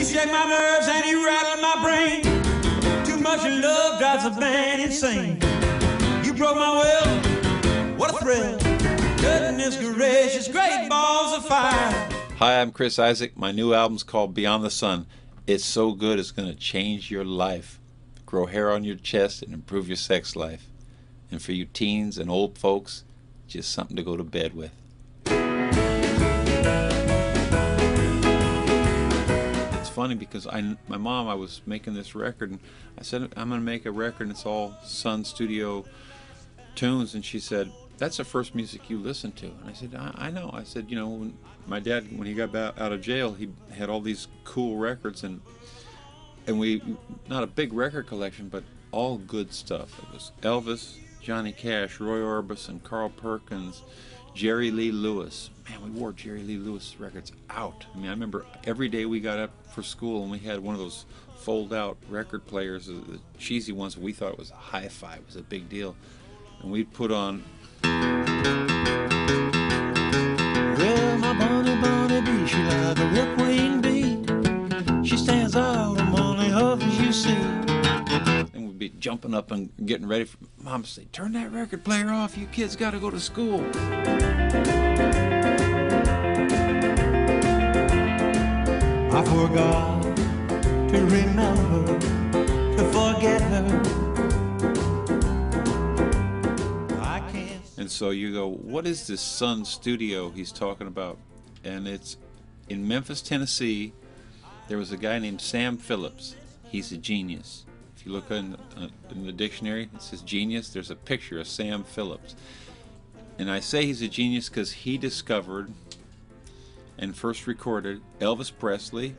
shake my nerves and you rattle my brain. Too much love drives a man insane. You broke my will, what a thrill. Goodness gracious, great balls of fire. Hi, I'm Chris Isaak. My new album's called Beyond the Sun. It's so good it's going to change your life. Grow hair on your chest and improve your sex life. And for you teens and old folks, just something to go to bed with. It's funny because my mom, I was making this record, and I said, I'm going to make a record, and it's all Sun Studio tunes, and she said, that's the first music you listen to. And I said, I know. I said, you know, when my dad, when he got out of jail, he had all these cool records, and we, not a big record collection, but all good stuff. It was Elvis, Johnny Cash, Roy Orbison, Carl Perkins, Jerry Lee Lewis. Man, we wore Jerry Lee Lewis records out. I mean, I remember every day we got up for school and we had one of those fold-out record players, the cheesy ones. We thought it was a hi-fi, it was a big deal. And we'd put on... Well, my bunny bee, she like a rip-wing bee. She stands out among the others you see. And we'd be jumping up and getting ready for Mom to say, turn that record player off, you kids got to go to school. I forgot to remember to forget her. I can't. And so you go, what is this Sun Studio he's talking about? And it's in Memphis, Tennessee. There was a guy named Sam Phillips. He's a genius. If you look in the dictionary, it says genius. There's a picture of Sam Phillips. And I say he's a genius because he discovered and first recorded Elvis Presley,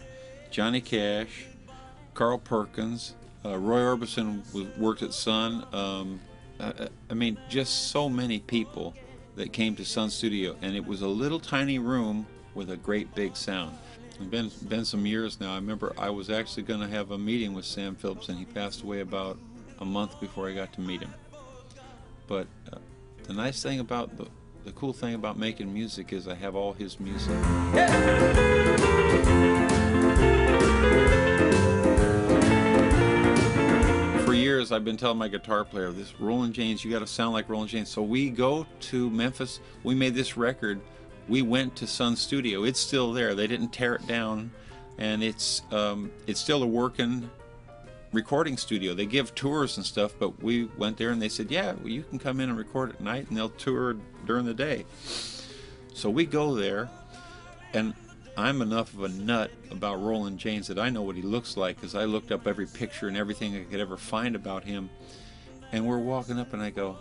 Johnny Cash, Carl Perkins, Roy Orbison worked at Sun. I mean, just so many people that came to Sun Studio. And it was a little tiny room with a great big sound. It's been some years now. I remember I was actually going to have a meeting with Sam Phillips, and he passed away about a month before I got to meet him. But the nice thing about the cool thing about making music is I have all his music. For years I've been telling my guitar player, this Roland James, you got to sound like Roland James. So we go to Memphis. We made this record. We went to Sun Studio. It's still there. They didn't tear it down, and it's still a working recording studio. They give tours and stuff, but we went there and they said, yeah, well, you can come in and record at night, and they'll tour during the day. So we go there, and I'm enough of a nut about Roland James that I know what he looks like, because I looked up every picture and everything I could ever find about him. And we're walking up, and I go,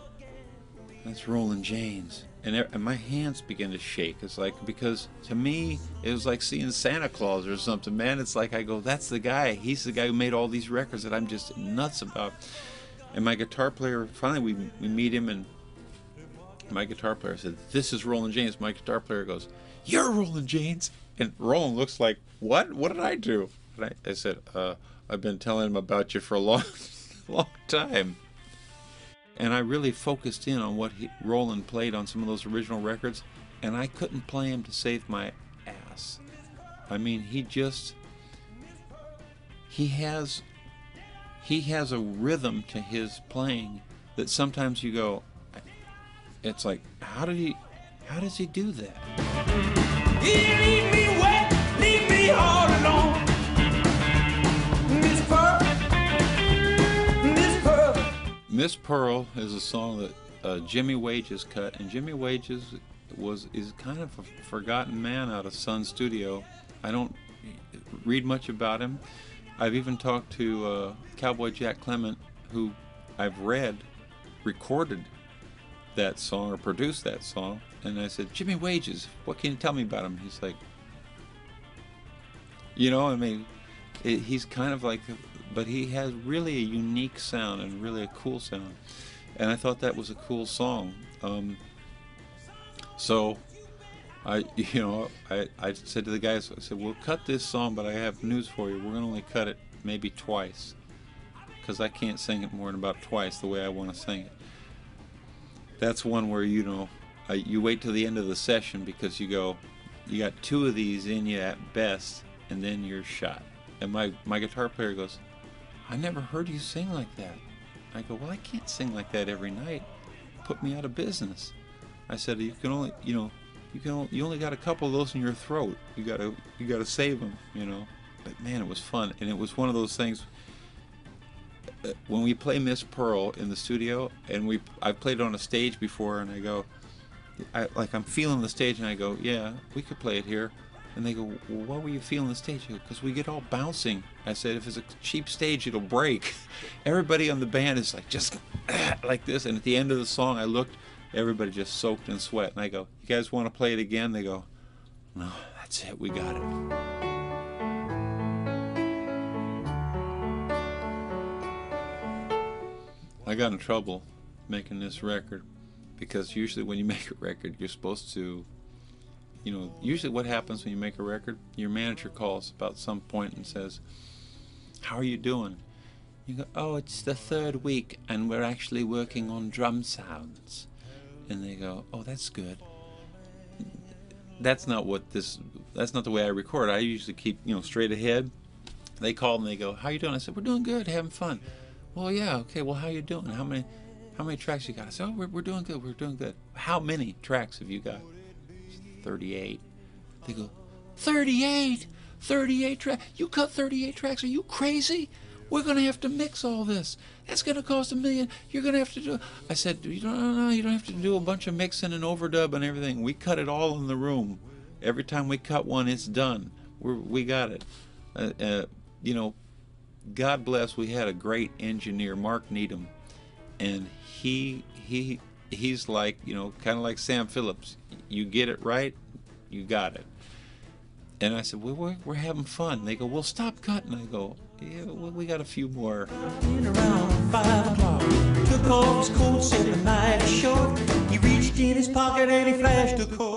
that's Roland James. And my hands begin to shake. It's like, because to me, it was like seeing Santa Claus or something, man. It's like I go, that's the guy. He's the guy who made all these records that I'm just nuts about. And my guitar player, finally we meet him, and my guitar player said, this is Roland James. My guitar player goes, you're Roland James. And Roland looks like, what? What did I do? And I said, I've been telling him about you for a long time. And I really focused in on what Roland played on some of those original records, and I couldn't play him to save my ass. I mean, he has a rhythm to his playing that sometimes you go, it's like, how does he do that? He leave me wet, leave me all alone. Miss Pearl is a song that Jimmy Wages cut, and Jimmy Wages is kind of a forgotten man out of Sun Studio. I don't read much about him. I've even talked to Cowboy Jack Clement, who I've read recorded that song or produced that song, and I said, Jimmy Wages, what can you tell me about him? He's like, you know, I mean, he's kind of like, but he has really a unique sound and really a cool sound, and I thought that was a cool song. So I said to the guys, I said, we'll cut this song, but I have news for you. We're going to only cut it maybe twice, because I can't sing it more than about twice the way I want to sing it. That's one where, you wait till the end of the session, because you got two of these in you at best, and then you're shot. And my guitar player goes, I never heard you sing like that. I go, well, I can't sing like that every night. Put me out of business. I said, you only got a couple of those in your throat. You gotta save them, you know. But man, it was fun, and it was one of those things. When we play Miss Pearl in the studio, and I played it on a stage before, and I go, I'm feeling the stage, and I go, yeah, we could play it here. And they go, well, what were you feeling the stage? Because we get all bouncing. I said, if it's a cheap stage, it'll break. Everybody on the band is like just like this. And at the end of the song, I looked, everybody just soaked in sweat. And I go, you guys want to play it again? They go, no, that's it, we got it. I got in trouble making this record because usually when you make a record, you're supposed to, usually what happens when you make a record, your manager calls about some point and says, how are you doing? You go, oh, it's the 3rd week and we're actually working on drum sounds. And they go, oh, that's good. That's not the way I record. I usually keep, straight ahead. They call and they go, how you doing? I said, we're doing good, having fun. Well, yeah, okay, well, how you doing? How many tracks you got? I said, oh, we're doing good, we're doing good. How many tracks have you got? 38. They go, 38? 38 tracks? You cut 38 tracks? Are you crazy? We're going to have to mix all this. That's going to cost $1 million. You're going to have to do... I said, you don't have to do a bunch of mixing and overdub and everything. We cut it all in the room. Every time we cut one, it's done. We got it. God bless, we had a great engineer, Mark Needham, and he's like, kind of like Sam Phillips. You get it right, you got it. And I said, well, we're having fun. They go, well, stop cutting. I go, yeah, well, we got a few more. Around 5 o'clock, took off his coat, said the night is short. He reached in his pocket and he flashed a coat.